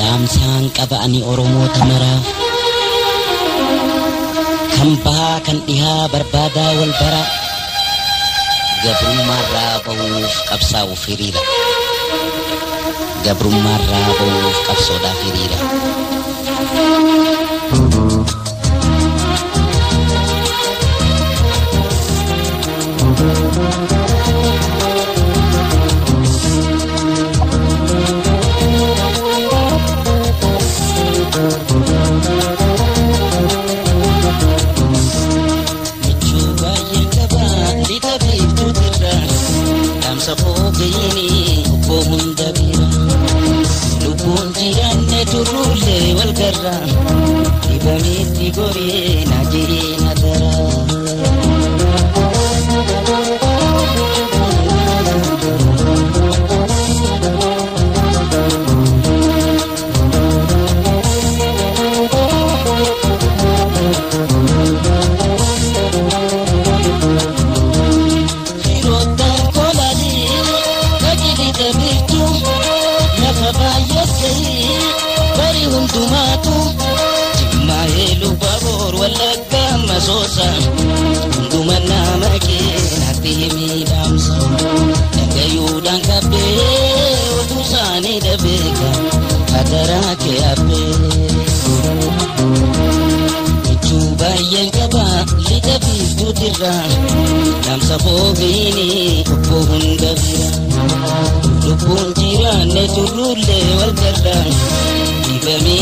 Damsaan qaba'anii Oromoota maraaf kan bahaa kan dhihaa barbaadaa wal bara gabrummaarraa bahuuf qabsaa'uuf hiriira. Gabrummaarraa bahuuf qabsoodhaaf hiriira. Ibamitti goree na jireenya daraa. Sosa dumana makina timi damsa nagayudan kabe udusani debeka adara ke abe chuba yenkaba litabi tutira damsa bogini pohunda vira lupun jirane turule walgarda ibami